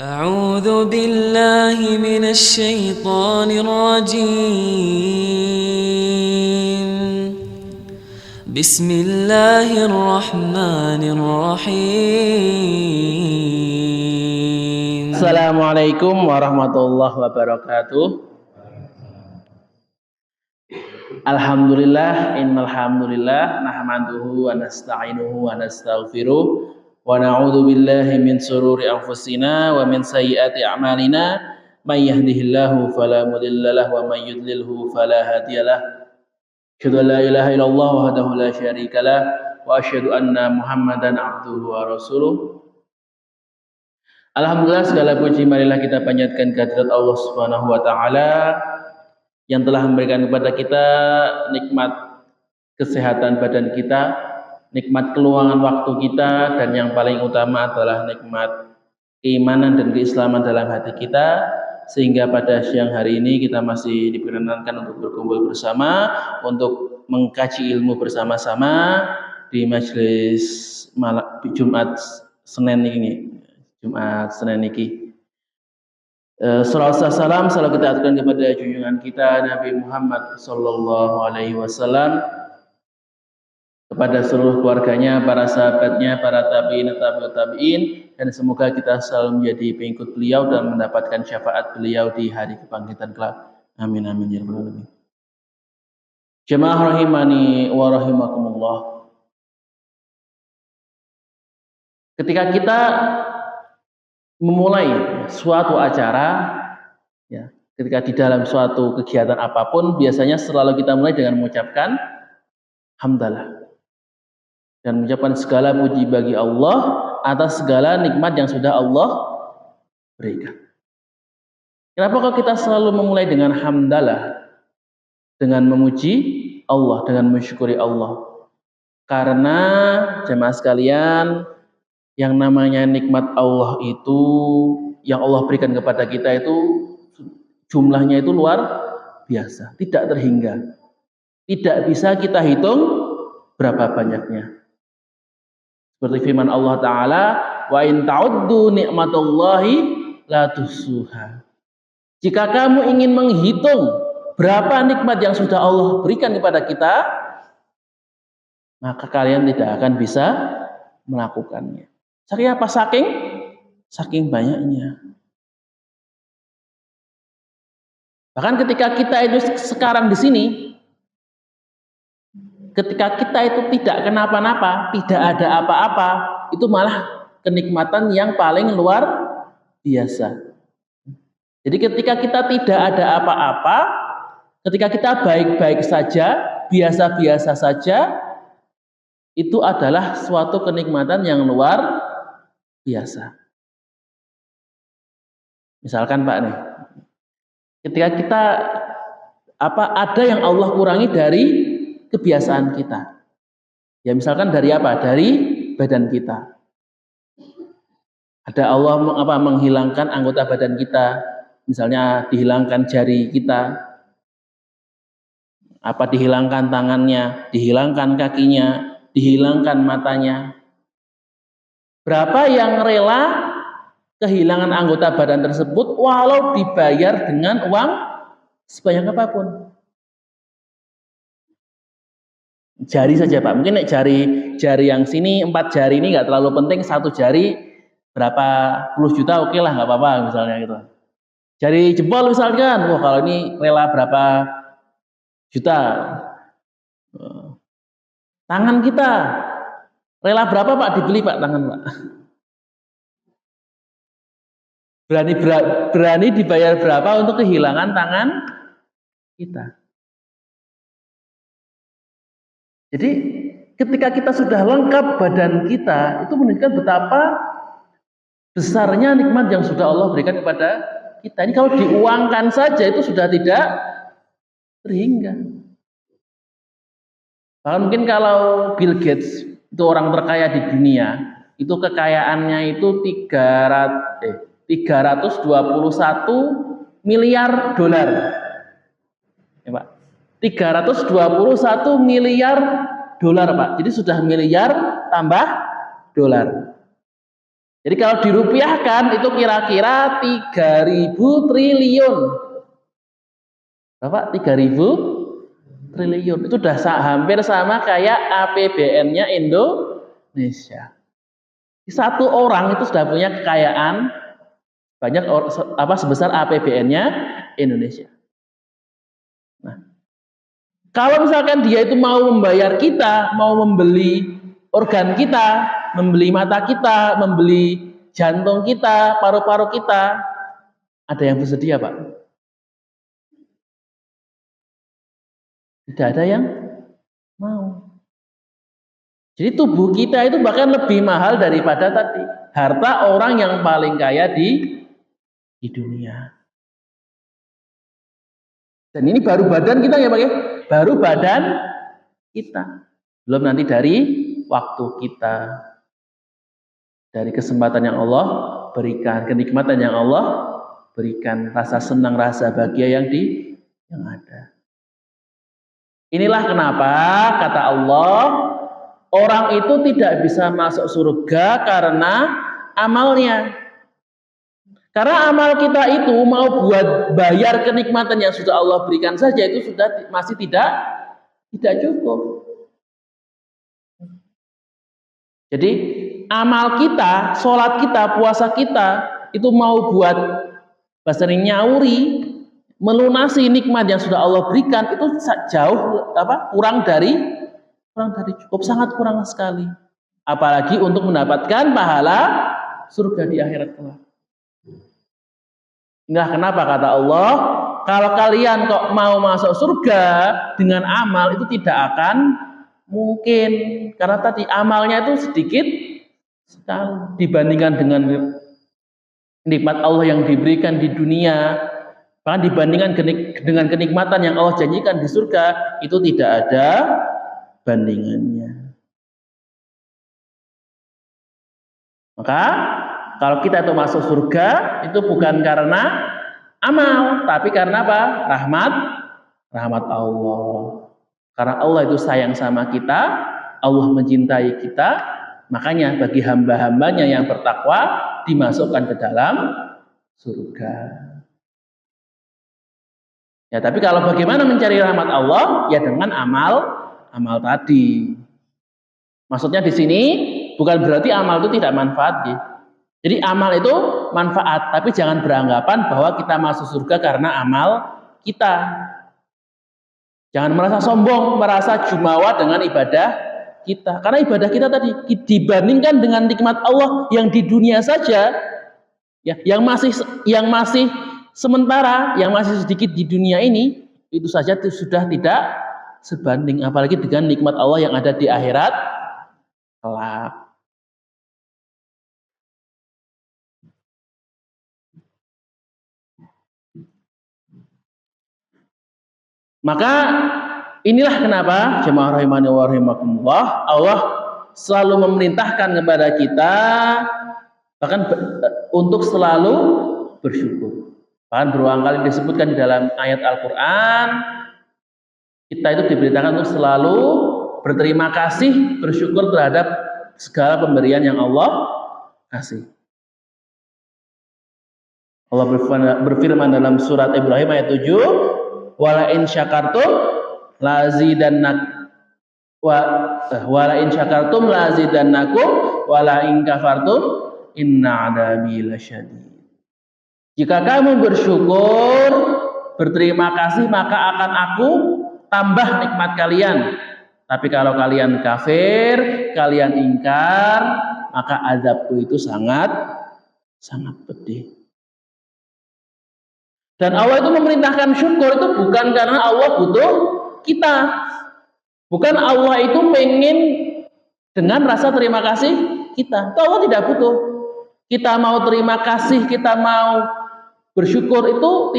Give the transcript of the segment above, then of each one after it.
أعوذ بالله من الشيطان الرجيم بسم الله الرحمن الرحيم Assalamualaikum warahmatullahi wabarakatuh. Alhamdulillah, innal hamdulillah nahmaduhu wa nasta'inuhu wa nastaghfiruh wa na'udzu billahi min sururi anfusina wa min sayyiati a'malina. May yahdihillahu fala mudilla lahu wa may yudlilhu fala hadiyalah. Asyhadu an la ilaha illallah wahdahu la syarikalah wa asyhadu anna Muhammadan abduhu wa rasuluh. Alhamdulillah, segala puji marilah kita panjatkan kehadirat Allah Subhanahu wa taala yang telah memberikan kepada kita nikmat kesehatan badan kita, nikmat keluangan waktu kita, dan yang paling utama adalah nikmat keimanan dan keislaman dalam hati kita, sehingga pada siang hari ini kita masih diperkenankan untuk berkumpul bersama untuk mengkaji ilmu bersama-sama di majelis Jumat Senin ini. Salawat salam selalu kita aturkan kepada junjungan kita Nabi Muhammad sallallahu alaihi wasallam, kepada seluruh keluarganya, para sahabatnya, para tabi'in, tabi'ut tabi'in, dan semoga kita selalu menjadi pengikut beliau dan mendapatkan syafaat beliau di hari kebangkitan kelak. Amin amin ya rabbal alamin. Jemaah rahimani wa rahimakumullah. Ketika kita memulai suatu acara, ya, ketika di dalam suatu kegiatan apapun, biasanya selalu kita mulai dengan mengucapkan hamdalah dan mengucapkan segala puji bagi Allah atas segala nikmat yang sudah Allah berikan. Kenapa kok kita selalu memulai dengan hamdalah, dengan memuji Allah, dengan mensyukuri Allah? Karena jemaah sekalian, yang namanya nikmat Allah itu, yang Allah berikan kepada kita itu jumlahnya itu luar biasa, tidak terhingga, tidak bisa kita hitung berapa banyaknya. Seperti firman Allah Ta'ala, wa in ta'uddu ni'matallahi la tuhsuha. Jika kamu ingin menghitung berapa nikmat yang sudah Allah berikan kepada kita, maka kalian tidak akan bisa melakukannya. Saking apa? Saking banyaknya. Bahkan ketika kita itu sekarang di sini, ketika kita itu tidak kenapa-napa, tidak ada apa-apa, itu malah kenikmatan yang paling luar biasa. Jadi ketika kita tidak ada apa-apa, ketika kita baik-baik saja, biasa-biasa saja, itu adalah suatu kenikmatan yang luar biasa. Misalkan Pak nih, ketika kita ada yang Allah kurangi dari kebiasaan kita. Ya misalkan dari apa? Dari badan kita. Ada Allah menghilangkan anggota badan kita, misalnya dihilangkan jari kita, dihilangkan tangannya, dihilangkan kakinya, dihilangkan matanya. Berapa yang rela kehilangan anggota badan tersebut walau dibayar dengan uang sebanyak apapun? Jari saja Pak, mungkin jari yang sini 4 jari ini nggak terlalu penting, 1 jari berapa puluh juta, oke lah, nggak apa-apa misalnya gitu. Jari jempol misalkan, wah kalau ini rela berapa juta. Tangan kita rela berapa Pak dibeli Pak tangan Pak? Berani dibayar berapa untuk kehilangan tangan kita? Jadi ketika kita sudah lengkap badan kita, itu menunjukkan betapa besarnya nikmat yang sudah Allah berikan kepada kita. Ini kalau diuangkan saja itu sudah tidak terhingga. Bahkan mungkin kalau Bill Gates itu orang terkaya di dunia, itu kekayaannya itu 321 miliar dolar. Ya Pak. 321 miliar dolar Pak. Jadi sudah miliar tambah dolar. Jadi kalau dirupiahkan itu kira-kira 3.000 triliun. Berapa? 3.000 triliun. Itu udah hampir sama kayak APBN-nya Indonesia. Satu orang itu sudah punya kekayaan banyak sebesar APBN-nya Indonesia. Nah, kalau misalkan dia itu mau membayar kita, mau membeli organ kita, membeli mata kita, membeli jantung kita, paru-paru kita, ada yang bersedia, Pak? Tidak ada yang mau. Jadi tubuh kita itu bahkan lebih mahal daripada tadi harta orang yang paling kaya di dunia. Dan ini baru badan kita ya Pak ya, baru badan kita. Belum nanti dari waktu kita, dari kesempatan yang Allah berikan, kenikmatan yang Allah berikan, rasa senang, rasa bahagia yang ada. Inilah kenapa kata Allah, orang itu tidak bisa masuk surga karena amalnya. Karena amal kita itu mau buat bayar kenikmatan yang sudah Allah berikan saja itu sudah masih tidak cukup. Jadi amal kita, sholat kita, puasa kita itu mau buat bahasa nyauri, melunasi nikmat yang sudah Allah berikan itu jauh kurang dari cukup, sangat kurang sekali. Apalagi untuk mendapatkan pahala surga di akhirat kelak. Inilah kenapa kata Allah, kalau kalian kok mau masuk surga dengan amal itu tidak akan mungkin, karena tadi amalnya itu sedikit sekali dibandingkan dengan nikmat Allah yang diberikan di dunia. Bahkan dibandingkan dengan kenikmatan yang Allah janjikan di surga itu tidak ada bandingannya. Maka kalau kita itu masuk surga itu bukan karena amal, tapi karena apa? Rahmat Allah. Karena Allah itu sayang sama kita, Allah mencintai kita, makanya bagi hamba-hambanya yang bertakwa dimasukkan ke dalam surga. Ya, tapi kalau bagaimana mencari rahmat Allah? Ya dengan amal tadi. Maksudnya di sini bukan berarti amal itu tidak manfaat, ya. Jadi amal itu manfaat, tapi jangan beranggapan bahwa kita masuk surga karena amal kita. Jangan merasa sombong, merasa jumawa dengan ibadah kita. Karena ibadah kita tadi dibandingkan dengan nikmat Allah yang di dunia saja, ya, yang masih sementara, yang masih sedikit di dunia ini, itu saja sudah tidak sebanding, apalagi dengan nikmat Allah yang ada di akhirat kelak. Maka inilah kenapa jemaah rahimani wa rahimakumullah, Allah selalu memerintahkan kepada kita bahkan untuk selalu bersyukur. Bahkan berulang kali disebutkan di dalam ayat Al-Quran, kita itu diberitakan untuk selalu berterima kasih, bersyukur terhadap segala pemberian yang Allah kasih. Allah berfirman dalam surat Ibrahim ayat 7, wala in syakartum lazidannakum wala in kafartum inna adabi lasyadid. Jika kamu bersyukur, berterima kasih, maka akan aku tambah nikmat kalian. Tapi kalau kalian kafir, kalian ingkar, maka azabku itu sangat pedih. Dan Allah itu memerintahkan syukur itu bukan karena Allah butuh kita. Bukan Allah itu pengen dengan rasa terima kasih kita. Itu Allah tidak butuh. Kita mau terima kasih, kita mau bersyukur itu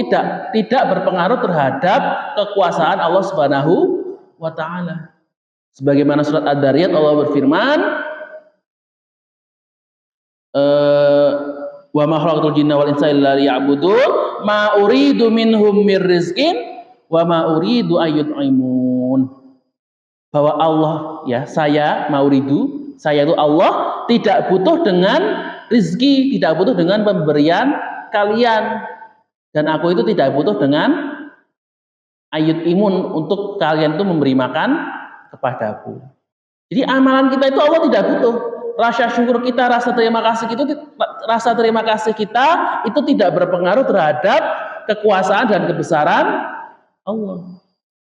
tidak berpengaruh terhadap kekuasaan Allah Subhanahu wa taala. Sebagaimana surat Ad-Dariyat Allah berfirman, wa ma khalaqtul jinna wal insa illa liya'budun ma uridu minhum mir rizqin wa ma uridu ayyut'imun. Bahwa Allah, ya, saya itu Allah tidak butuh dengan rizki, tidak butuh dengan pemberian kalian. Dan aku itu tidak butuh dengan ayut imun untuk kalian itu memberi makan kepadaku. Jadi amalan kita itu Allah tidak butuh. Rasa syukur kita, rasa terima kasih kita itu tidak berpengaruh terhadap kekuasaan dan kebesaran Allah.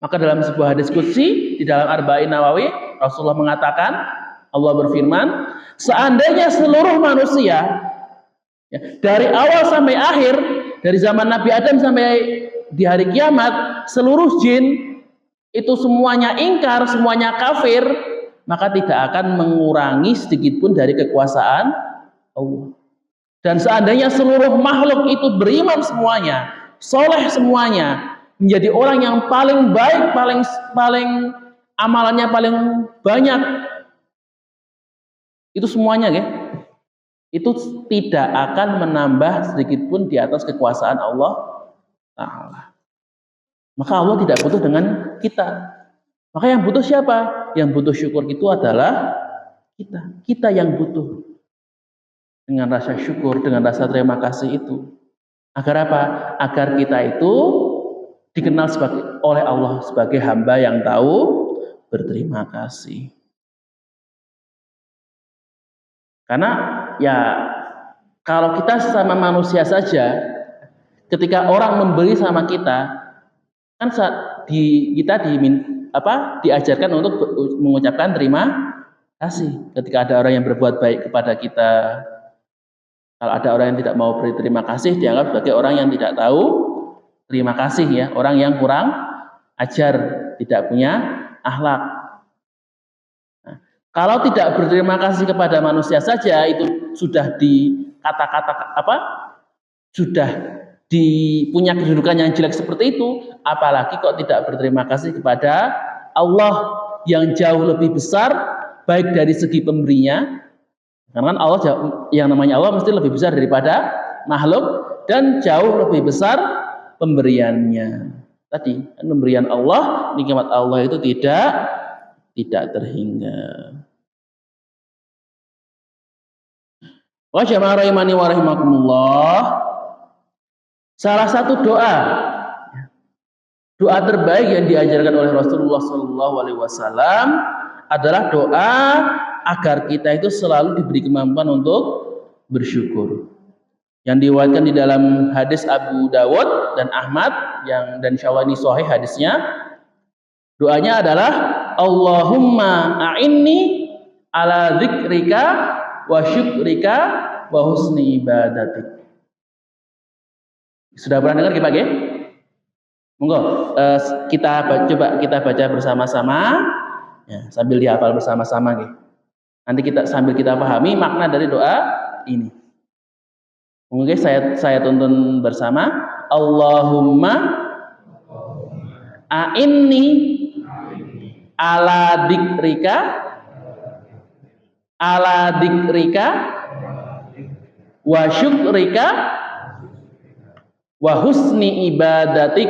Maka dalam sebuah hadis qudsi di dalam Arba'in Nawawi, Rasulullah mengatakan, Allah berfirman, seandainya seluruh manusia dari awal sampai akhir, dari zaman Nabi Adam sampai di hari kiamat, seluruh jin itu semuanya ingkar, semuanya kafir, maka tidak akan mengurangi sedikit pun dari kekuasaan Allah. Dan seandainya seluruh makhluk itu beriman semuanya, soleh semuanya, menjadi orang yang paling baik, paling amalannya paling banyak, itu semuanya ya, itu tidak akan menambah sedikit pun di atas kekuasaan Allah Ta'ala. Maka Allah tidak butuh dengan kita. Maka yang butuh siapa? Yang butuh syukur itu adalah kita. Kita yang butuh. Dengan rasa syukur, dengan rasa terima kasih itu. Agar apa? Agar kita itu dikenal oleh Allah sebagai hamba yang tahu berterima kasih. Karena ya kalau kita sama manusia saja, ketika orang memberi sama kita, kan diajarkan untuk mengucapkan terima kasih. Ketika ada orang yang berbuat baik kepada kita, kalau ada orang yang tidak mau beri terima kasih, dianggap sebagai orang yang tidak tahu terima kasih ya, orang yang kurang ajar, tidak punya akhlak. Nah, kalau tidak berterima kasih kepada manusia saja, itu sudah sudah punya kedudukan yang jelek seperti itu, apalagi kok tidak berterima kasih kepada Allah yang jauh lebih besar, baik dari segi pemberinya, karena Allah yang namanya Allah mesti lebih besar daripada makhluk, dan jauh lebih besar pemberiannya. Tadi pemberian Allah, nikmat Allah itu tidak terhingga. Wa jama'a rahimani wa rahimakumullah. Salah satu doa terbaik yang diajarkan oleh Rasulullah SAW adalah doa agar kita itu selalu diberi kemampuan untuk bersyukur. Yang diriwayatkan di dalam hadis Abu Dawud dan Ahmad dan insya Allah ini sahih hadisnya. Doanya adalah Allahumma a'inni ala dzikrika wa syukrika wa husni ibadatik. Sudah pernah dengar Pak? Monggo kita baca bersama-sama ya, sambil dihafal bersama-sama nggih. Nanti sambil kita pahami makna dari doa ini. Monggo saya tuntun bersama. Allahumma a'inni ala dzikrika wa syukrika wa husni ibadatik.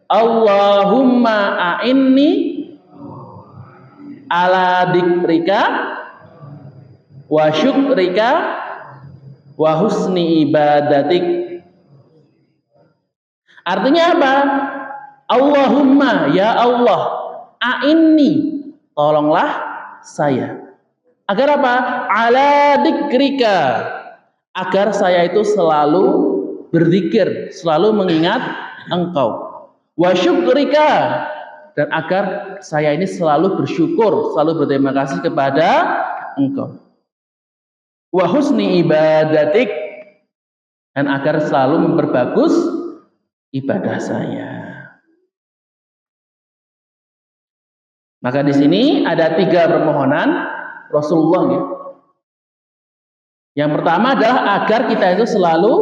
Allahumma a'inni ala dzikrika wa syukrika wa husni ibadatik. Artinya apa? Allahumma, ya Allah, a'inni, tolonglah saya. Agar apa? Ala dzikrika, agar saya itu selalu berzikir, selalu mengingat Engkau. Wa syukrika, dan agar saya ini selalu bersyukur, selalu berterima kasih kepada Engkau. Wa husni ibadatik, dan agar selalu memperbagus ibadah saya. Maka di sini ada 3 permohonan Rasulullah ya. Yang pertama adalah agar kita itu selalu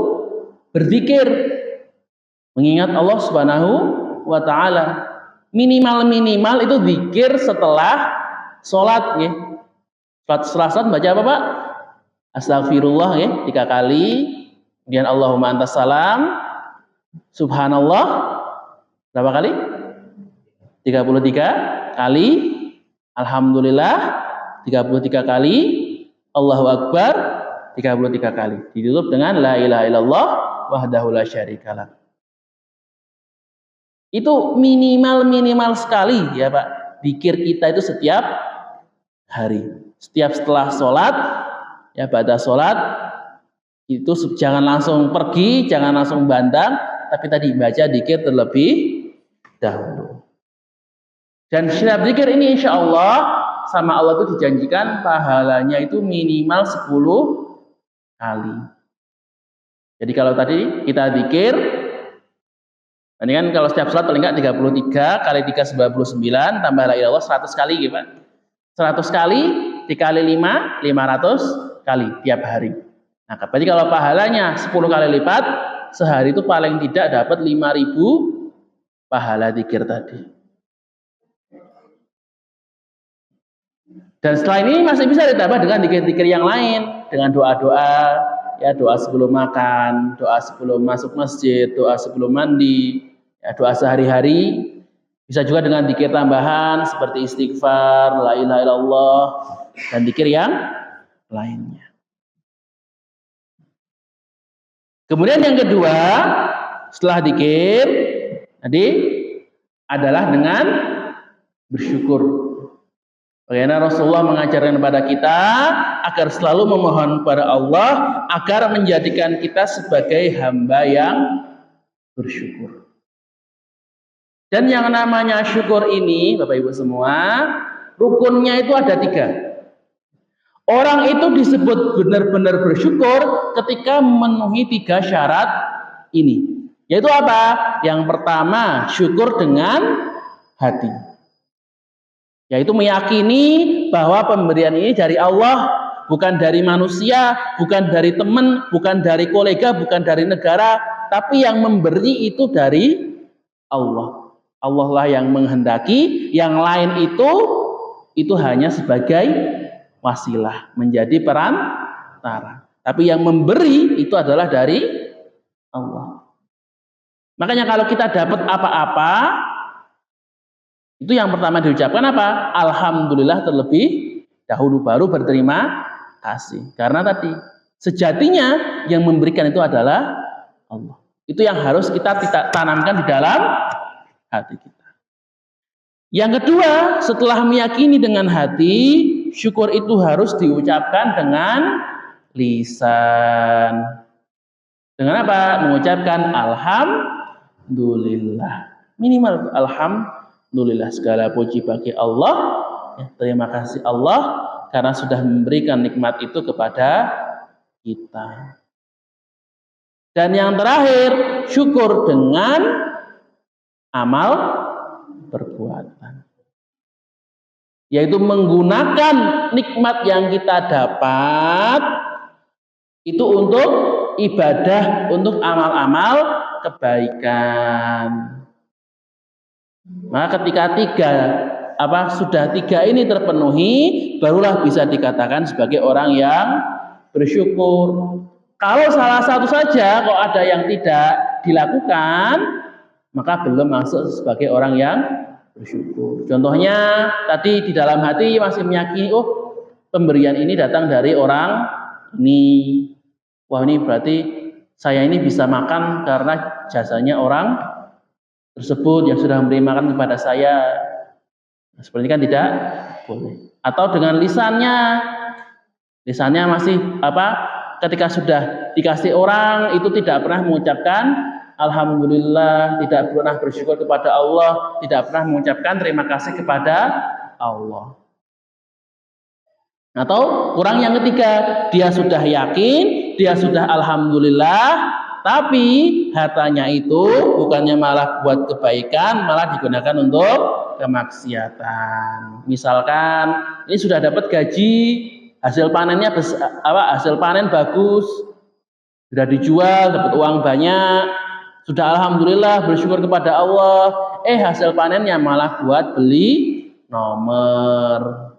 berzikir, mengingat Allah Subhanahu wa taala. Minimal itu zikir setelah sholat ya. Setelah sholat baca apa Pak? Astagfirullah ya 3 kali. Kemudian Allahumma antas salam. Subhanallah berapa kali? 33 kali. Alhamdulillah 33 kali. Allahu Akbar 33 kali. Ditutup dengan la ilaha illallah wahdahu la syarikalah. Itu minimal sekali ya Pak. Zikir kita itu setiap hari. Setiap setelah sholat, ya pada sholat, itu jangan langsung pergi, jangan langsung bandang, tapi tadi baca zikir terlebih dahulu. Dan setiap zikir ini insya Allah sama Allah itu dijanjikan pahalanya itu minimal 10 kali. Jadi kalau tadi kita zikir, ini kan kalau setiap sholat paling enggak 33 kali 3 99 tambah la ilallah 100 kali gitu Pak. 100 kali dikali 5 500 kali tiap hari. Nah, berarti kalau pahalanya 10 kali lipat, sehari itu paling tidak dapat 5.000 pahala zikir tadi. Dan setelah ini masih bisa ditambah dengan zikir-zikir yang lain, dengan doa-doa, ya doa sebelum makan, doa sebelum masuk masjid, doa sebelum mandi, ya, doa sehari-hari. Bisa juga dengan zikir tambahan seperti istighfar, la ilaha illallah, dan zikir yang lainnya. Kemudian yang kedua, setelah zikir tadi adalah dengan bersyukur. Bagaimana Rasulullah mengajarkan kepada kita agar selalu memohon kepada Allah agar menjadikan kita sebagai hamba yang bersyukur. Dan yang namanya syukur ini, Bapak Ibu semua, rukunnya itu ada 3. Orang itu disebut benar-benar bersyukur ketika memenuhi 3 syarat ini. Yaitu apa? Yang pertama, syukur dengan hati. Yaitu meyakini bahwa pemberian ini dari Allah, bukan dari manusia, bukan dari teman, bukan dari kolega, bukan dari negara, tapi yang memberi itu dari Allah. Allah lah yang menghendaki, yang lain itu hanya sebagai wasilah, menjadi perantara. Tapi yang memberi itu adalah dari Allah. Makanya kalau kita dapat apa-apa, itu yang pertama diucapkan apa? Alhamdulillah terlebih dahulu, baru berterima kasih. Karena tadi sejatinya yang memberikan itu adalah Allah. Itu yang harus kita tanamkan di dalam hati kita. Yang kedua, setelah meyakini dengan hati, syukur itu harus diucapkan dengan lisan. Dengan apa? Mengucapkan alhamdulillah. Minimal alhamdulillah, segala puji bagi Allah. Ya, terima kasih Allah karena sudah memberikan nikmat itu kepada kita. Dan yang terakhir, syukur dengan amal perbuatan. Yaitu menggunakan nikmat yang kita dapat itu untuk ibadah, untuk amal-amal kebaikan. Maka ketika sudah 3 ini terpenuhi, barulah bisa dikatakan sebagai orang yang bersyukur. Kalau salah satu saja kok ada yang tidak dilakukan, maka belum masuk sebagai orang yang bersyukur. Contohnya tadi di dalam hati masih meyakini, pemberian ini datang dari orang ini. Wah, ini berarti saya ini bisa makan karena jasanya orang tersebut yang sudah memberi makan kepada saya. Nah, seperti kan tidak boleh. Atau dengan lisannya masih ketika sudah dikasih orang itu tidak pernah mengucapkan alhamdulillah, tidak pernah bersyukur kepada Allah, tidak pernah mengucapkan terima kasih kepada Allah. Atau kurang yang ketiga, dia sudah yakin, dia sudah alhamdulillah, tapi hartanya itu bukannya malah buat kebaikan, malah digunakan untuk kemaksiatan. Misalkan ini sudah dapat gaji, hasil panennya hasil panen bagus, sudah dijual, dapat uang banyak, sudah alhamdulillah bersyukur kepada Allah, hasil panennya malah buat beli nomor.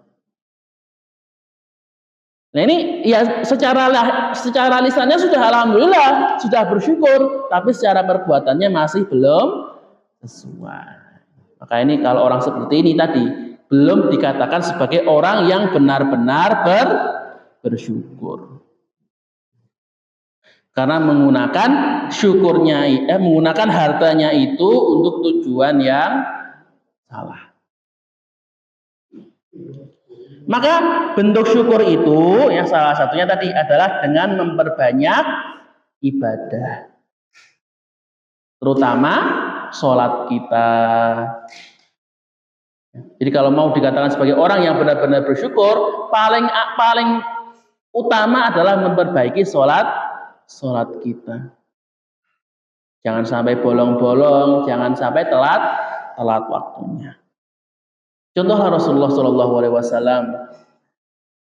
Nah ini ya secara lisannya sudah alhamdulillah, sudah bersyukur, tapi secara perbuatannya masih belum sesuai. Maka ini kalau orang seperti ini tadi belum dikatakan sebagai orang yang benar-benar bersyukur. Karena menggunakan hartanya itu untuk tujuan yang salah. Maka bentuk syukur itu ya salah satunya tadi adalah dengan memperbanyak ibadah. Terutama sholat kita. Jadi kalau mau dikatakan sebagai orang yang benar-benar bersyukur, paling utama adalah memperbaiki sholat kita. Jangan sampai bolong-bolong, jangan sampai telat waktunya. Contohlah Rasulullah SAW,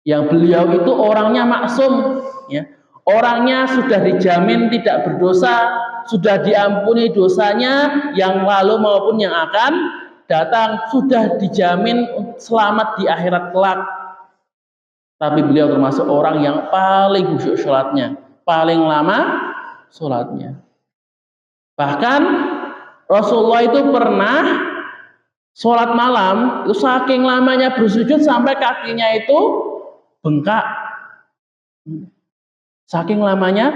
yang beliau itu orangnya maksum, ya. Orangnya sudah dijamin tidak berdosa, sudah diampuni dosanya yang lalu maupun yang akan datang, sudah dijamin selamat di akhirat kelak. Tapi beliau termasuk orang yang paling khusyuk sholatnya, paling lama sholatnya. Bahkan Rasulullah itu pernah sholat malam, itu saking lamanya bersujud sampai kakinya itu bengkak. Saking lamanya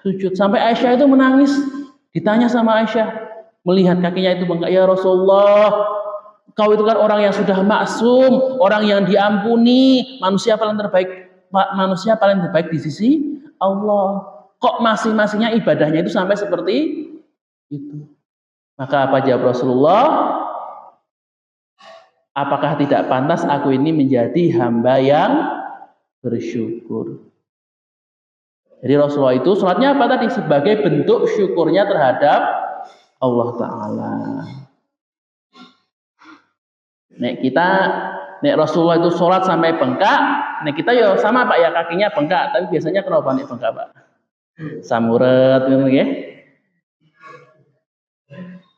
sujud sampai Aisyah itu menangis. Ditanya sama Aisyah, melihat kakinya itu bengkak, ya Rasulullah, kau itu kan orang yang sudah maksum, orang yang diampuni, manusia paling terbaik di sisi Allah. Kok masing-masingnya ibadahnya itu sampai seperti itu? Maka apa jawab Rasulullah? Apakah tidak pantas aku ini menjadi hamba yang bersyukur? Jadi Rasulullah itu sholatnya apa tadi? Sebagai bentuk syukurnya terhadap Allah Ta'ala. Nek Rasulullah itu sholat sampai bengkak, nek kita ya sama Pak ya, kakinya bengkak. Tapi biasanya kenapa nek bengkak Pak? Samurat gitu ya.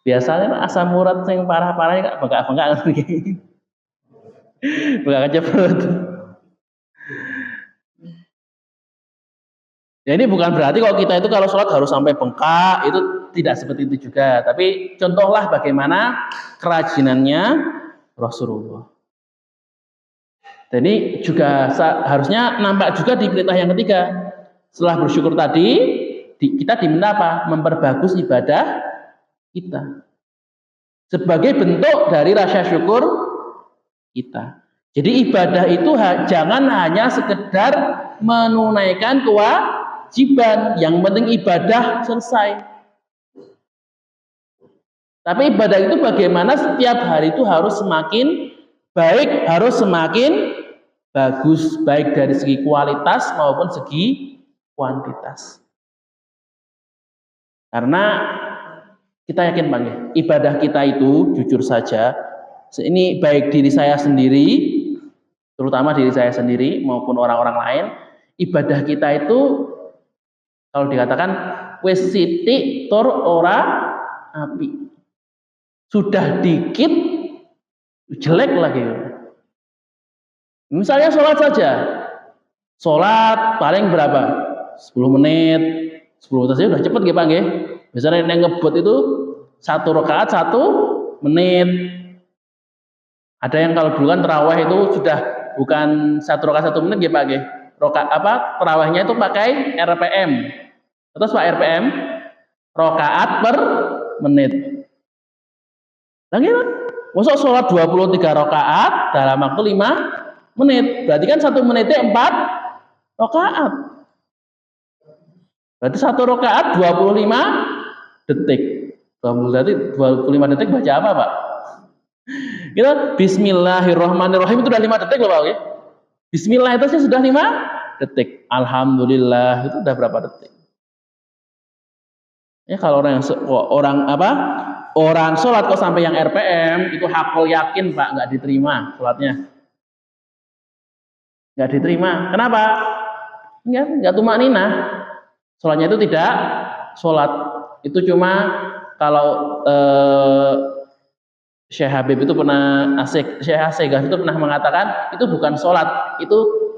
Biasanya asam urat yang parah-parahnya bengkak-bengkak gitu. Bengkak kecepet. Ya ini bukan berarti kalau kita itu kalau sholat harus sampai bengkak, itu tidak seperti itu juga. Tapi contohlah bagaimana kerajinannya Rasulullah. Dan ini juga harusnya nampak juga di perintah yang ketiga. Setelah bersyukur tadi, kita diminta apa? Memperbagus ibadah kita. Sebagai bentuk dari rasa syukur kita. Jadi ibadah itu jangan hanya sekedar menunaikan kewajiban, yang penting ibadah selesai. Tapi ibadah itu bagaimana setiap hari itu harus semakin baik, harus semakin bagus, baik dari segi kualitas maupun segi kuantitas. Karena kita yakin Bang, ibadah kita itu jujur saja, ini baik diri saya sendiri, terutama diri saya sendiri maupun orang-orang lain, ibadah kita itu kalau dikatakan wis sithik tur ora api. Sudah dikit jelek lagi. Misalnya sholat saja. Sholat paling berapa? 10 menit. 10 menit saja udah cepet nggih Pak nggih. Biasanya yang ngebut itu 1 rakaat 1 menit. Ada yang kalau dulu kan tarawih itu sudah bukan 1 rakaat 1 menit nggih Pak nggih. Tarawihnya itu pakai RPM. Terus Pak RPM rakaat per menit. Lagi masuk sholat 23 rakaat dalam waktu 5 menit. Berarti kan 1 menitnya 4 rakaat. Berarti 1 rakaat 25 detik. Berarti 25 detik baca apa Pak? Kita Bismillahirrahmanirrahim itu udah 5 detik loh Pak. Okay? Bismillah itu sudah 5 detik. Alhamdulillah itu udah berapa detik? Ya kalau orang sholat kok sampai yang RPM itu hakul yakin Pak nggak diterima sholatnya, nggak diterima. Kenapa? Nggak tumakninah. Sholatnya itu tidak sholat. Itu cuma kalau Syekh Habib itu Syekh Asegaf itu pernah mengatakan itu bukan sholat, itu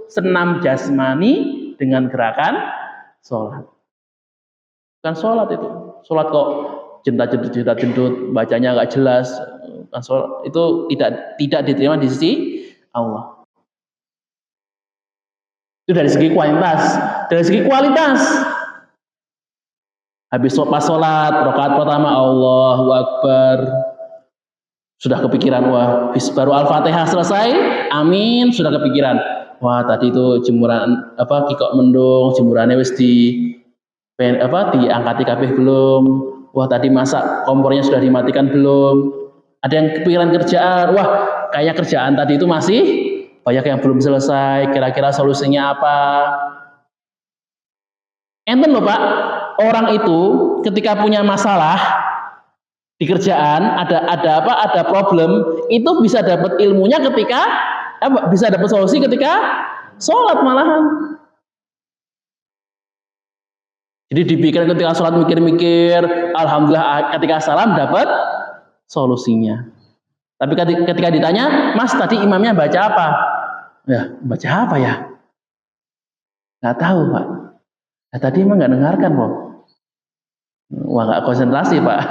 senam jasmani dengan gerakan sholat. Bukan sholat itu. Sholat kok jentat-jendut, bacanya nggak jelas. Bukan sholat. Itu tidak diterima di sisi Allah. Itu dari segi kuantitas. Dari segi kualitas, habis pas sholat, rakaat pertama Allahu Akbar, sudah kepikiran, wah, baru Al-Fatihah selesai, amin, sudah kepikiran, wah tadi itu jemuran kikok mendung, jemurannya wis diangkati kabeh belum, wah tadi masak kompornya sudah dimatikan belum, ada yang kepikiran kerjaan, wah kayak kerjaan tadi itu masih banyak yang belum selesai, kira-kira solusinya apa. Enten loh Pak, orang itu ketika punya masalah di kerjaan, ada problem, itu bisa dapat ilmunya ketika bisa dapat solusi ketika sholat malahan. Jadi dipikir ketika sholat, mikir-mikir, alhamdulillah ketika salam dapat solusinya. Tapi ketika ditanya, Mas tadi imamnya baca apa? Ya, baca apa ya? Nggak tahu Pak. Nah, tadi emang nggak dengarkan Pak. Wah, nggak konsentrasi Pak.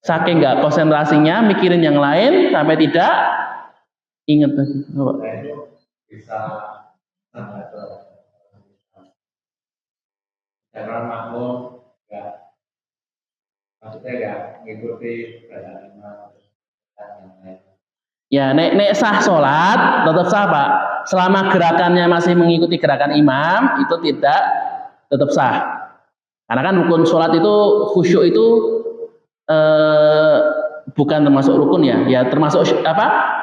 Saking nggak konsentrasinya, mikirin yang lain sampai tidak ingat lagi. Bisa jangan makmum nggak, maksudnya nggak mengikuti bacaan imam yang lain. Ya, nek sah sholat tetap sah Pak. Selama gerakannya masih mengikuti gerakan imam, itu tidak tetap sah. Karena kan rukun sholat itu, khusyuk itu bukan termasuk rukun ya termasuk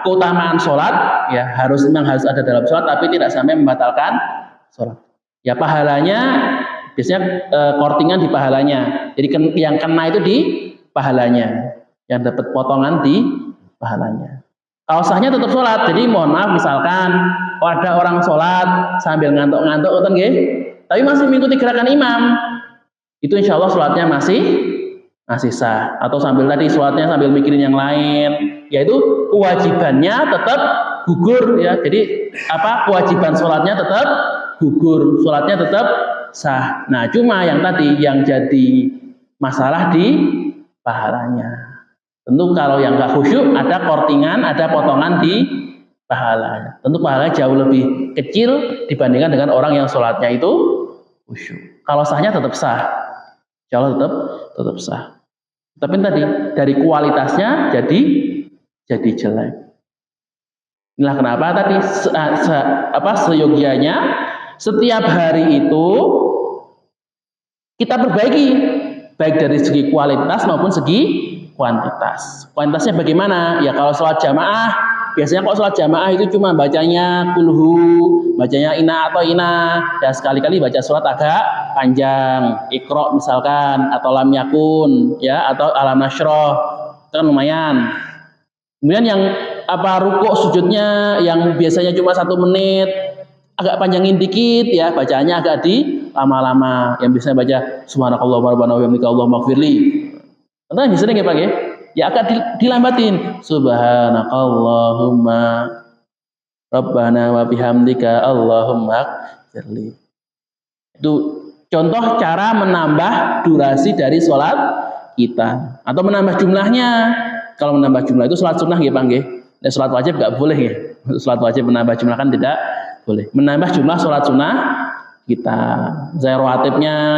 keutamaan sholat ya, memang harus ada dalam sholat, tapi tidak sampai membatalkan sholat. Ya pahalanya biasanya kortingan di pahalanya. Jadi yang kena itu di pahalanya, yang dapat potongan di pahalanya. Kalau sahnya tetap sholat. Jadi mohon maaf, misalkan ada orang sholat sambil ngantuk-ngantuk, tapi masih mengikuti gerakan imam, itu insya Allah sholatnya masih sah. Atau sambil tadi sholatnya sambil mikirin yang lain, yaitu kewajibannya tetap gugur ya. Jadi kewajiban sholatnya tetap gugur, sholatnya tetap sah. Nah cuma yang tadi yang jadi masalah di pahalanya. Tentu kalau yang nggak khusyuk ada kortingan, ada potongan di pahalanya. Tentu pahalanya jauh lebih kecil dibandingkan dengan orang yang sholatnya itu khusyuk. Kalau sahnya tetap sah, insya Allah tetap sah. Tapi tadi dari kualitasnya jadi jelek. Inilah kenapa tadi seyogianya setiap hari itu kita perbaiki, baik dari segi kualitas maupun segi kuantitas. Kuantitasnya bagaimana? Ya kalau sholat jamaah, biasanya kok sholat jamaah itu cuma bacanya kulhu, bacanya ina atau ina, dan sekali-kali baca sholat agak panjang, Iqra misalkan, atau lam yakun, ya, atau alam nasroh, itu kan lumayan. Kemudian yang rukuk sujudnya yang biasanya cuma 1 menit, agak panjangin dikit ya, bacaannya agak lama-lama. Yang biasanya baca subhanakallah wa rabbana wa bihamdika allahumma ighfirli. Entah bisa nggak Pak ya? Ya akan dilambatin. Subhanakallahumma rabbana wa bihamdika allahumma ighfirli. Itu contoh cara menambah durasi dari sholat kita, atau menambah jumlahnya. Kalau menambah jumlah itu sholat sunnah ya Pak ya. Nah, sholat wajib nggak boleh ya. Sholat wajib menambah jumlah kan tidak boleh. Menambah jumlah sholat sunnah kita, saya rawatibnya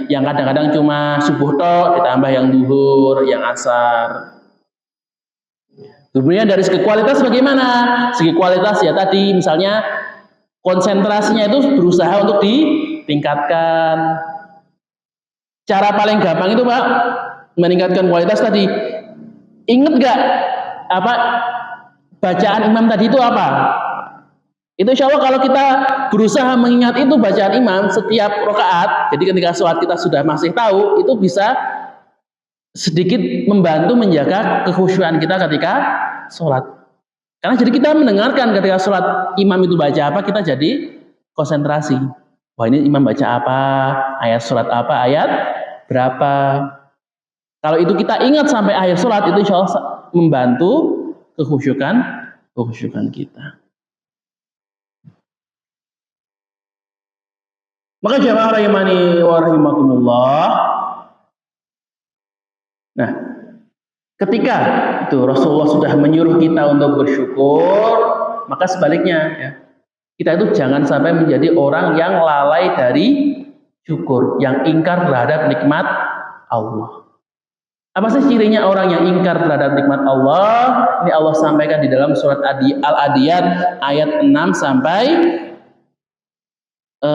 yang kadang-kadang cuma subuh tok, ditambah yang duhur, yang asar. Kemudian dari segi kualitas bagaimana? Segi kualitas ya tadi misalnya konsentrasinya itu berusaha untuk ditingkatkan. Cara paling gampang itu Pak meningkatkan kualitas tadi. Ingat nggak bacaan imam tadi itu apa? Itu insya Allah kalau kita berusaha mengingat itu bacaan imam setiap rakaat, jadi ketika sholat kita sudah masih tahu, itu bisa sedikit membantu menjaga kekhusyuan kita ketika sholat. Karena jadi kita mendengarkan ketika sholat imam itu baca apa, kita jadi konsentrasi. Wah ini imam baca apa, ayat sholat apa, ayat berapa. Kalau itu kita ingat sampai akhir sholat, itu insya Allah membantu kekhusyukan kita. Maka jamaah rahimani wa rahimakumullah. Nah, ketika itu Rasulullah sudah menyuruh kita untuk bersyukur, Maka sebaliknya ya, kita itu jangan sampai menjadi orang yang lalai dari syukur, yang ingkar terhadap nikmat Allah. Apa sih cirinya orang yang ingkar terhadap nikmat Allah? Ini Allah sampaikan di dalam surat Al-Adiyat ayat 6 sampai 8.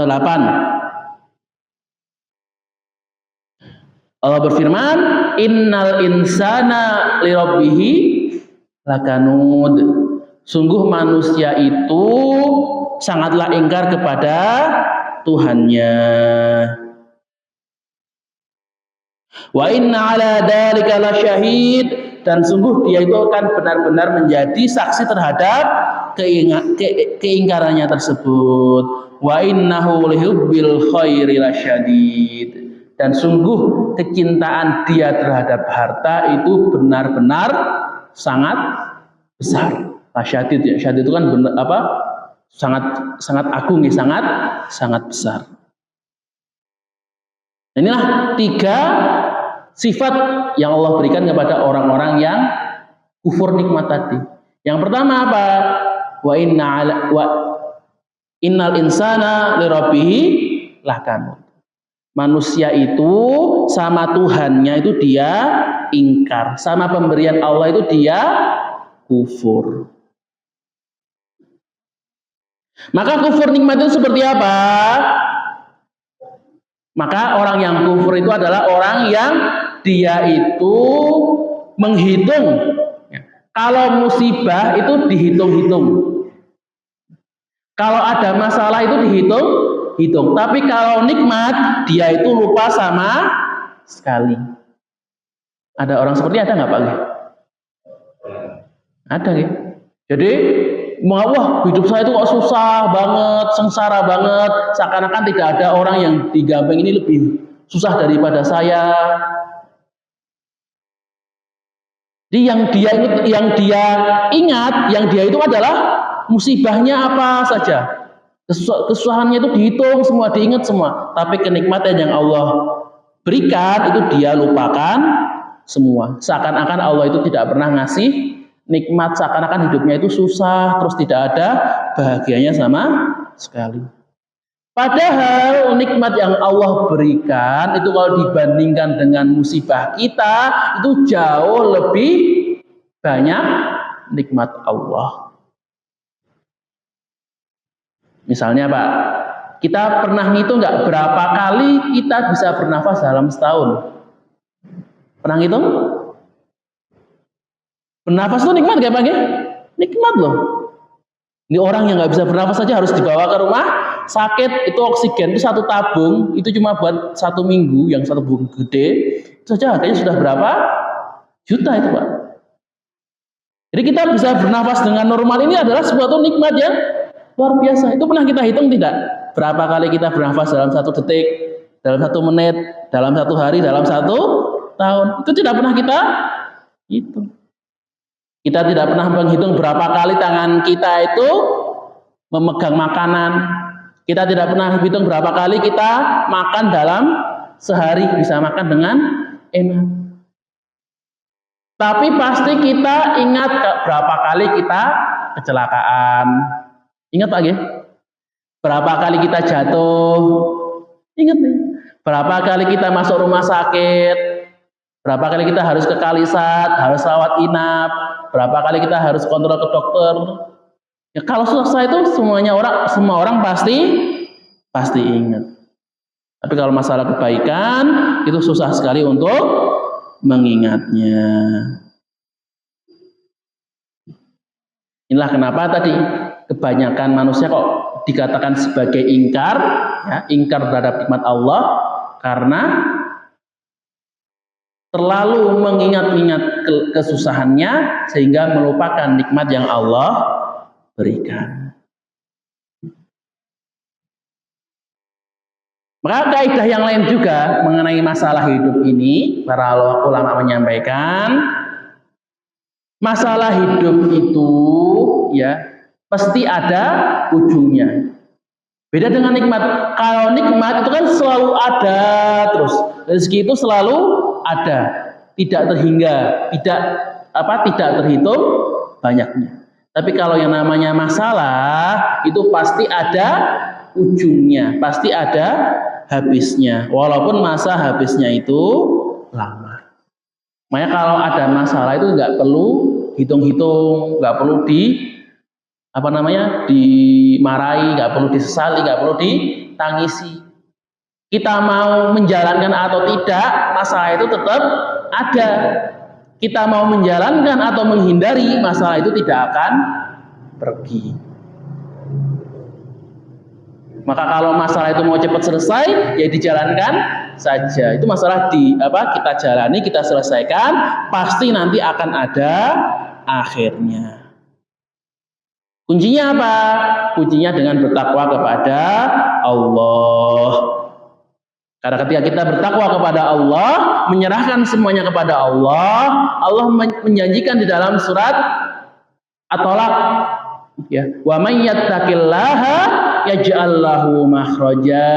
Allah berfirman, innal insana lirabbihi lakanud. Sungguh manusia itu sangatlah ingkar kepada Tuhannya. Wa inna ala dzalika lasyahid, dan sungguh dia itu akan benar-benar menjadi saksi terhadap keingkarannya tersebut. Wa innahu lihubbil khairi lasyadid, dan sungguh kecintaan dia terhadap harta itu benar-benar sangat besar. Lasyadid ya, syadid itu kan benar, sangat agung ya, sangat besar. Inilah 3 sifat yang Allah berikan kepada orang-orang yang kufur nikmat tadi. Yang pertama apa? Wa innal insana lirabbihi lakanud. Manusia itu sama Tuhannya itu dia ingkar, sama pemberian Allah itu dia kufur. Maka kufur nikmat itu seperti apa? Maka orang yang kufur itu adalah orang yang dia itu menghitung. Kalau musibah itu dihitung-hitung. Kalau ada masalah itu dihitung. Tapi kalau nikmat, dia itu lupa sama sekali. Ada orang seperti ada nggak Pak? Ada ya. Jadi wah, hidup saya itu kok susah banget, sengsara banget, seakan-akan tidak ada orang yang di Gampeng ini lebih susah daripada saya. Jadi yang dia ingat, yang dia itu adalah musibahnya apa saja. Kesusahannya itu dihitung semua, diingat semua. Tapi kenikmatan yang Allah berikan itu dia lupakan semua. Seakan-akan Allah itu tidak pernah ngasih nikmat, seakan-akan hidupnya itu susah, terus tidak ada bahagianya sama sekali. Padahal nikmat yang Allah berikan itu kalau dibandingkan dengan musibah kita itu jauh lebih banyak nikmat Allah. Misalnya Pak, kita pernah ngitung nggak berapa kali kita bisa bernafas dalam setahun? Pernah ngitung? Bernafas itu nikmat gak Pak? Nikmat loh. Ini orang yang nggak bisa bernafas saja harus dibawa ke rumah sakit. Itu oksigen itu 1 tabung itu cuma buat 1 minggu, yang 1 tabung gede itu saja harganya sudah berapa juta itu Pak. Jadi kita bisa bernafas dengan normal, ini adalah suatu nikmat yang luar biasa. Itu pernah kita hitung tidak? Berapa kali kita bernafas dalam 1 detik, dalam 1 menit, dalam 1 hari, dalam 1 tahun? Itu tidak pernah kita hitung. Kita tidak pernah menghitung berapa kali tangan kita itu memegang makanan. Kita tidak pernah hitung berapa kali kita makan dalam sehari, bisa makan dengan enak. Tapi pasti kita ingat berapa kali kita kecelakaan. Ingat Pak ya? Berapa kali kita jatuh? Ingat nih. Berapa kali kita masuk rumah sakit? Berapa kali kita harus ke Kalisat, harus rawat inap? Berapa kali kita harus kontrol ke dokter? Ya, kalau selesai itu semua orang pasti ingat. Tapi kalau masalah kebaikan itu susah sekali untuk mengingatnya. Inilah kenapa tadi kebanyakan manusia kok dikatakan sebagai ingkar, ya, ingkar terhadap nikmat Allah, karena terlalu mengingat-ingat kesusahannya sehingga melupakan nikmat yang Allah berikan. Maka kaidah yang lain juga mengenai masalah hidup ini, para ulama menyampaikan masalah hidup itu ya pasti ada ujungnya. Beda dengan nikmat. Kalau nikmat itu kan selalu ada terus. Rezeki itu selalu ada, tidak terhingga, tidak terhitung banyaknya. Tapi kalau yang namanya masalah itu pasti ada ujungnya, pasti ada habisnya. Walaupun masa habisnya itu lama. Makanya kalau ada masalah itu nggak perlu hitung-hitung, nggak perlu dimarahi, nggak perlu disesali, nggak perlu ditangisi. Kita mau menjalankan atau tidak, masalah itu tetap ada. Kita mau menjalankan atau menghindari, masalah itu tidak akan pergi. Maka kalau masalah itu mau cepat selesai, ya dijalankan saja. Itu masalah kita jalani, kita selesaikan, pasti nanti akan ada akhirnya. Kuncinya apa? Kuncinya dengan bertakwa kepada Allah. Karena ketika kita bertakwa kepada Allah, menyerahkan semuanya kepada Allah, Allah menjanjikan di dalam surat At-Tolaq, ya, wa may yattaqillaha yaj'al lahu makhraja.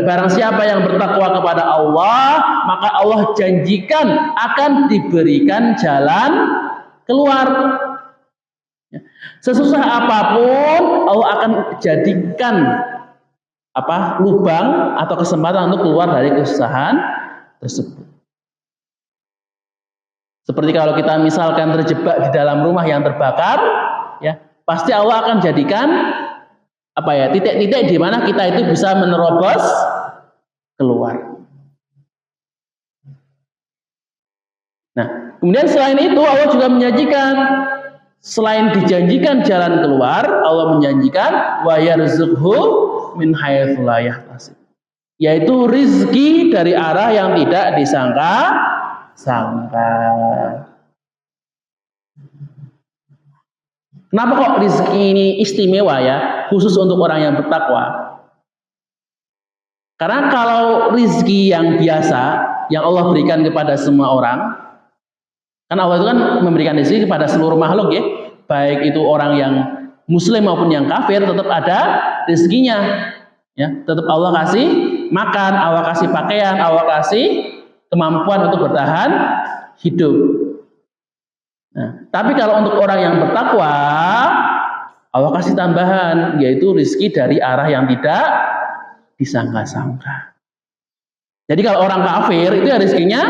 Barang siapa yang bertakwa kepada Allah, maka Allah janjikan akan diberikan jalan keluar. Sesusah apapun Allah akan jadikan lubang atau kesempatan untuk keluar dari kesusahan tersebut. Seperti kalau kita misalkan terjebak di dalam rumah yang terbakar, ya, pasti Allah akan jadikan titik-titik di mana kita itu bisa menerobos keluar. Nah, kemudian selain itu Allah juga menjanjikan, selain dijanjikan jalan keluar, Allah menjanjikan wa yarzuqhu min haitsu la yahtasib, yaitu rizki dari arah yang tidak disangka-sangka. Kenapa kok rizki ini istimewa ya, khusus untuk orang yang bertakwa? Karena kalau rizki yang biasa yang Allah berikan kepada semua orang, kan Allah itu kan memberikan rizki kepada seluruh makhluk ya, baik itu orang yang muslim maupun yang kafir, tetap ada rezekinya, ya, tetap Allah kasih makan, Allah kasih pakaian, Allah kasih kemampuan untuk bertahan hidup. Nah, tapi kalau untuk orang yang bertakwa, Allah kasih tambahan, yaitu rezeki dari arah yang tidak disangka-sangka. Jadi kalau orang kafir itu ya rezekinya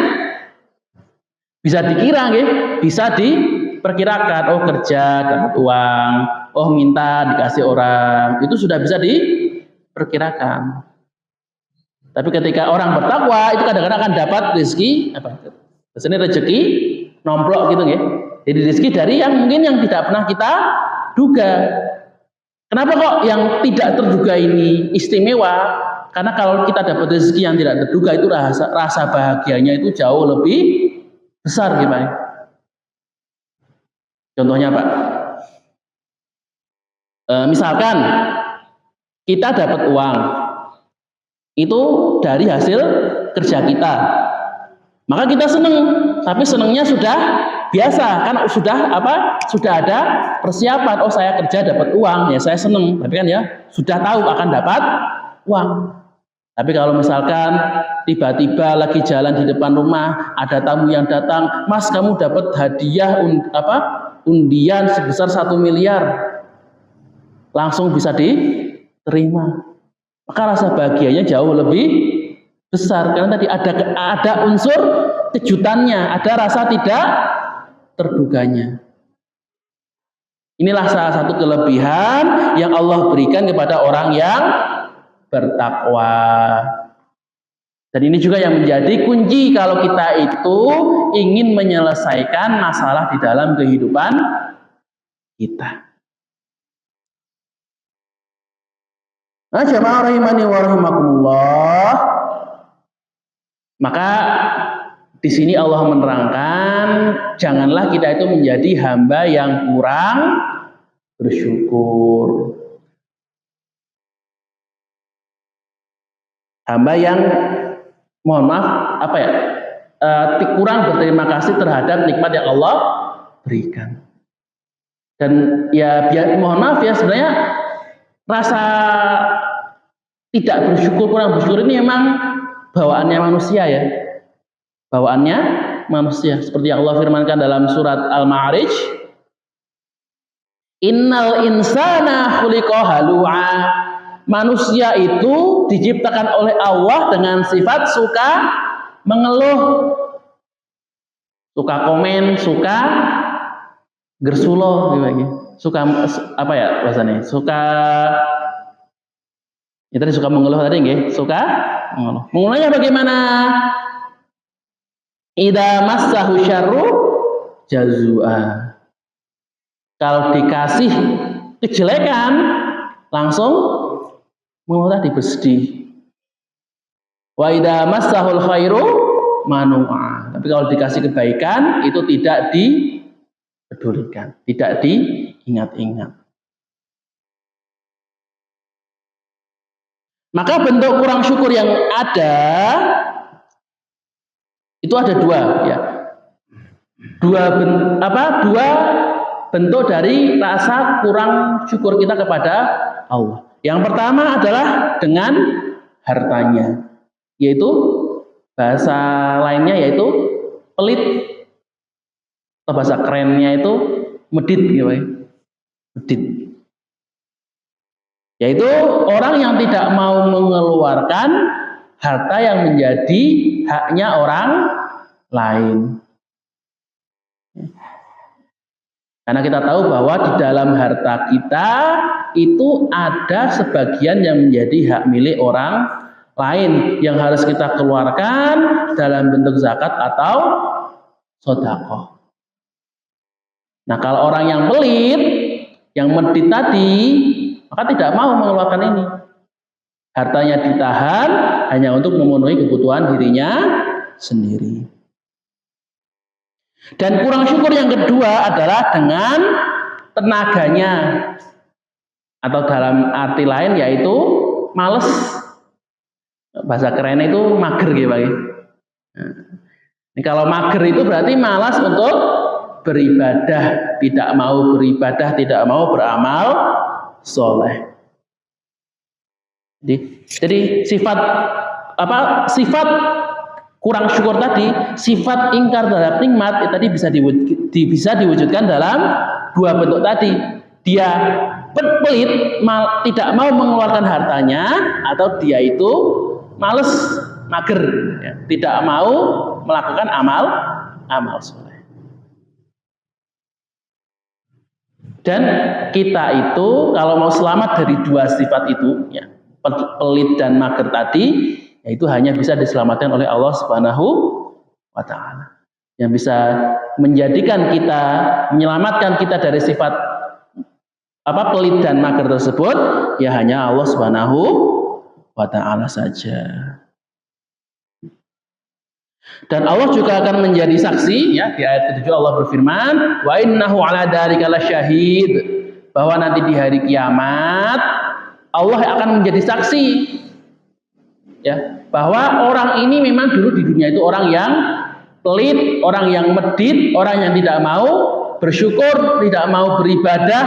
bisa dikira, bisa diperkirakan. Oh, kerja dapat uang, oh minta dikasih orang, itu sudah bisa diperkirakan. Tapi ketika orang bertakwa itu kadang-kadang akan dapat rezeki rezeki nomplok gitu ya. Jadi rezeki dari yang mungkin yang tidak pernah kita duga. Kenapa kok yang tidak terduga ini istimewa? Karena kalau kita dapat rezeki yang tidak terduga itu rasa bahagianya itu jauh lebih besar gimana? Contohnya Pak, misalkan kita dapat uang itu dari hasil kerja kita, maka kita seneng, tapi senengnya sudah biasa kan, sudah ada persiapan. Oh, saya kerja dapat uang, ya saya seneng, tapi kan ya sudah tahu akan dapat uang. Tapi kalau misalkan tiba-tiba lagi jalan di depan rumah ada tamu yang datang, Mas kamu dapat hadiah undian sebesar 1 miliar, langsung bisa diterima, maka rasa bahagianya jauh lebih besar karena tadi ada unsur kejutannya, ada rasa tidak terduganya. Inilah salah satu kelebihan yang Allah berikan kepada orang yang bertakwa. Dan ini juga yang menjadi kunci kalau kita itu ingin menyelesaikan masalah di dalam kehidupan kita. Nah, jamaah rahimani wa rahimakumullah. Maka di sini Allah menerangkan, janganlah kita itu menjadi hamba yang kurang bersyukur. Hamba yang kurang berterima kasih terhadap nikmat yang Allah berikan. Dan ya mohon maaf ya, sebenarnya rasa tidak bersyukur, kurang bersyukur ini memang bawaannya manusia ya. Bawaannya manusia. Seperti yang Allah firmankan dalam surat Al-Ma'arij, Innal insana khuliqa halu'a. Manusia itu diciptakan oleh Allah dengan sifat suka mengeluh, suka komen, suka gersulo gitu. Suka apa ya bahasanya? Suka ya tadi suka mengeluh tadi nggih, suka mengeluh. Mengeluhnya bagaimana? Idza massahu syarru jazua. Kalau dikasih kejelekan langsung mengeluh tadi bersedih. Wa idza massahul khairu manu'a. Tapi kalau dikasih kebaikan itu tidak dipedulikan, tidak diingat-ingat. Maka bentuk kurang syukur yang ada itu ada dua ya. Dua bentuk dari rasa kurang syukur kita kepada Allah. Yang pertama adalah dengan hartanya, yaitu bahasa lainnya yaitu pelit, atau bahasa kerennya itu medit gitu ya. Medit. Yaitu orang yang tidak mau mengeluarkan harta yang menjadi haknya orang lain. Karena kita tahu bahwa di dalam harta kita itu ada sebagian yang menjadi hak milik orang lain yang harus kita keluarkan dalam bentuk zakat atau sedekah. Nah, kalau orang yang pelit, yang medit tadi, maka tidak mau mengeluarkan ini. Hartanya ditahan hanya untuk memenuhi kebutuhan dirinya sendiri. Dan kurang syukur yang kedua adalah dengan tenaganya, atau dalam arti lain yaitu males. Bahasa keren itu mager gitu Pak. Ini kalau mager itu berarti malas untuk beribadah, tidak mau beribadah, tidak mau beramal soleh. Jadi sifat kurang syukur tadi, sifat ingkar terhadap nikmat tadi bisa diwujudkan dalam dua bentuk tadi. Dia pelit, tidak mau mengeluarkan hartanya, atau dia itu males, mager, ya, tidak mau melakukan amal soleh. Dan kita itu kalau mau selamat dari dua sifat itu, ya, pelit dan mager tadi, yaitu hanya bisa diselamatkan oleh Allah Subhanahu wa Ta'ala. Yang bisa menyelamatkan kita dari sifat pelit dan mager tersebut, ya hanya Allah Subhanahu wa Ta'ala saja. Dan Allah juga akan menjadi saksi, ya, di ayat ke-7 Allah berfirman, wa innahu ala dzalika lasyahid, bahwa nanti di hari kiamat Allah akan menjadi saksi, ya, bahwa orang ini memang dulu di dunia itu orang yang pelit, orang yang medit, orang yang tidak mau bersyukur, tidak mau beribadah,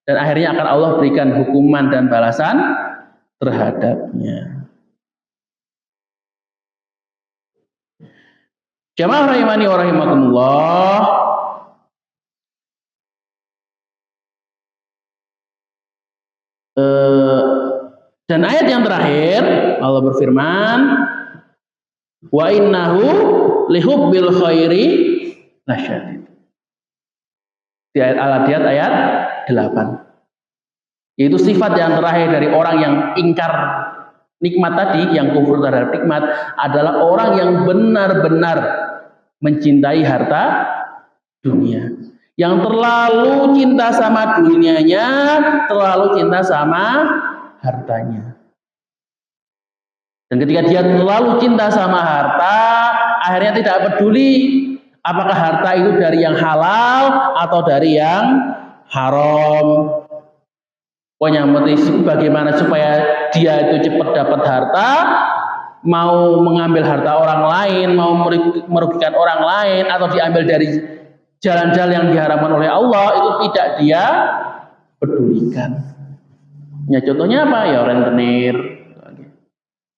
dan akhirnya akan Allah berikan hukuman dan balasan terhadapnya. Jamaah rahimani wa rahimakumullah. Dan ayat yang terakhir Allah berfirman, wa innahu lihubbil khairi lasyadid. Di ayat Al-Adiyat ayat 8. Yaitu sifat yang terakhir dari orang yang ingkar nikmat tadi, yang kufur terhadap nikmat, adalah orang yang benar-benar mencintai harta dunia, yang terlalu cinta sama dunianya, terlalu cinta sama hartanya. Dan ketika dia terlalu cinta sama harta, akhirnya tidak peduli apakah harta itu dari yang halal atau dari yang haram. Pokoknya bagaimana supaya dia itu cepat dapat harta, mau mengambil harta orang lain, mau merugikan orang lain, atau diambil dari jalan-jalan yang diharamkan oleh Allah, itu tidak dia pedulikan. Ya, contohnya apa? Ya, rentenir,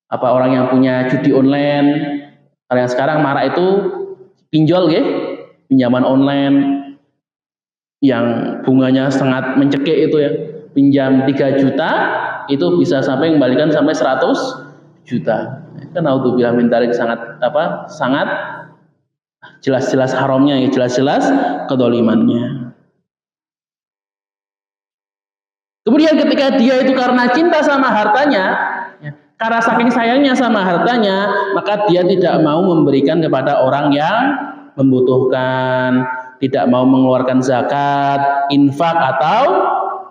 apa orang yang punya judi online, kalau yang sekarang marak itu pinjol, ya, pinjaman online. yang bunganya sangat mencekik itu ya, pinjam 3 juta itu bisa sampai mengembalikan sampai 100 juta. Kan naudzubillah min dzalik, sangat jelas-jelas haramnya ya, jelas-jelas kedolimannya. Kemudian ketika dia itu karena cinta sama hartanya, ya, karena saking sayangnya sama hartanya, maka dia tidak mau memberikan kepada orang yang membutuhkan, tidak mau mengeluarkan zakat, infak atau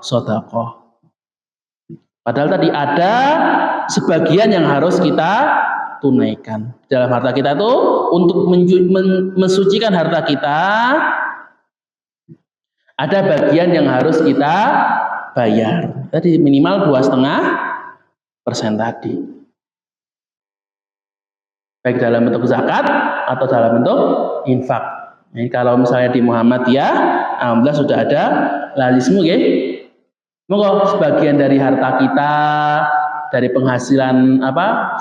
sedekah. Padahal tadi ada sebagian yang harus kita tunaikan dalam harta kita itu. Untuk mensucikan harta kita, ada bagian yang harus kita bayar. Tadi minimal 2,5% tadi. Baik dalam bentuk zakat atau dalam bentuk infak. Jadi kalau misalnya di Muhammadiyah, alhamdulillah sudah ada lazismu ya. Monggo sebagian dari harta kita, dari penghasilan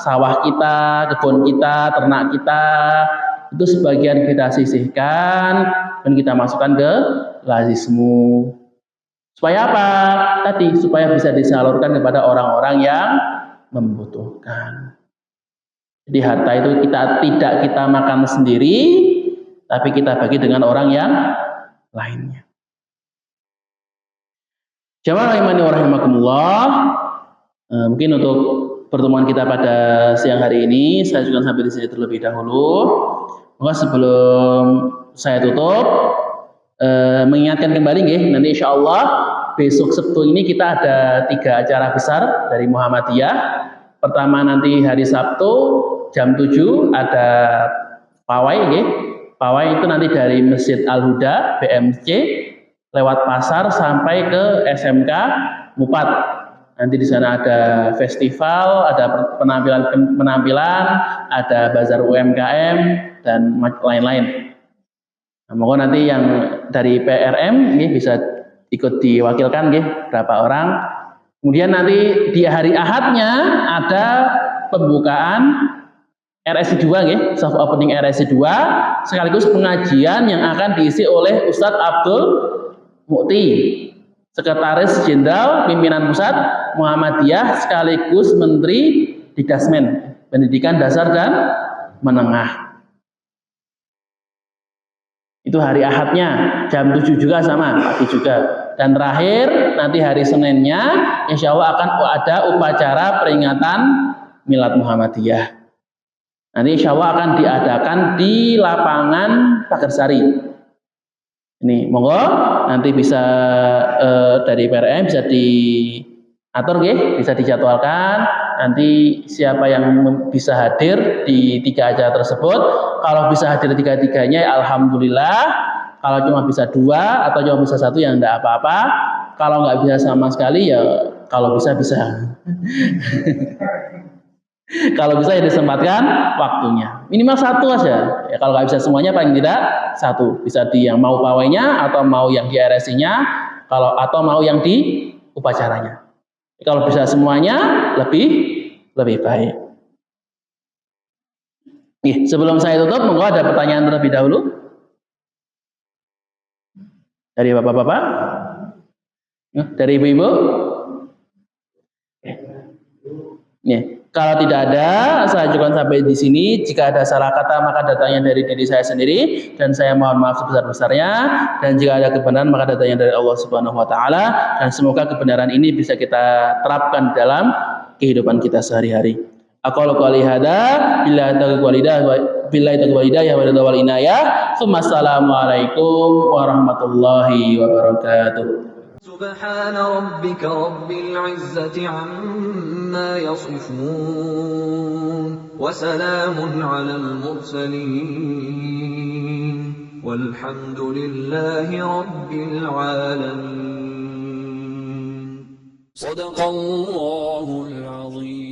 sawah kita, kebun kita, ternak kita, itu sebagian kita sisihkan dan kita masukkan ke lazismu. Supaya apa? Tadi supaya bisa disalurkan kepada orang-orang yang membutuhkan. Jadi harta itu tidak kita makan sendiri, tapi kita bagi dengan orang yang lainnya. Jamaah rahimani wa rahimakumullah. Mungkin untuk pertemuan kita pada siang hari ini saya juga sampai di sini terlebih dahulu. Maka sebelum saya tutup, mengingatkan kembali nanti insya Allah besok Sabtu ini kita ada 3 acara besar dari Muhammadiyah. Pertama nanti hari Sabtu jam 7 ada pawai Pawai itu nanti dari Masjid Al-Huda BMC lewat pasar sampai ke SMK Mupat. Nanti di sana ada festival, ada penampilan, ada bazar UMKM dan lain-lain. Nah, moga nanti yang dari PRM bisa ikut diwakilkan berapa orang. Kemudian nanti di hari Ahadnya ada pembukaan RSI 2 soft opening RSI 2 sekaligus pengajian yang akan diisi oleh Ustadz Abdul Mukti, Sekretaris Jenderal Pimpinan Pusat Muhammadiyah sekaligus Menteri Dikdasmen Pendidikan Dasar dan Menengah. Itu hari Ahadnya jam 7 juga sama, pagi juga. Dan terakhir nanti hari Seninnya insya Allah akan ada upacara peringatan Milad Muhammadiyah. Nanti insya Allah akan diadakan di lapangan Pagarsari. Ini monggo nanti bisa dari PRM bisa diatur bisa dijadwalkan. Nanti siapa yang bisa hadir di 3 acara tersebut. Kalau bisa hadir 3-3-nya alhamdulillah. Kalau cuma bisa 2 atau cuma bisa 1 ya enggak apa-apa. Kalau nggak bisa sama sekali ya kalau bisa. Kalau bisa ya disempatkan waktunya. Minimal 1 aja. Ya, kalau nggak bisa semuanya paling tidak 1. Bisa di yang mau pawainya atau mau yang di RSI-nya, atau mau yang di upacaranya. Kalau bisa semuanya lebih baik. Sebelum saya tutup, monggo ada pertanyaan terlebih dahulu dari bapak-bapak, dari ibu-ibu. Kalau tidak ada, saya ajukan sampai di sini. Jika ada salah kata, maka datangnya dari diri saya sendiri dan saya mohon maaf sebesar-besarnya. Dan jika ada kebenaran, maka datangnya dari Allah Subhanahu wa taala. Dan semoga kebenaran ini bisa kita terapkan dalam kehidupan kita sehari-hari. Aqulu qouli hadza billahi taufiq wal hidayah wal inayah. Assalamualaikum warahmatullahi wabarakatuh. سبحان ربك رب العزة عما يصفون وسلام على المرسلين والحمد لله رب العالمين صدق الله العظيم.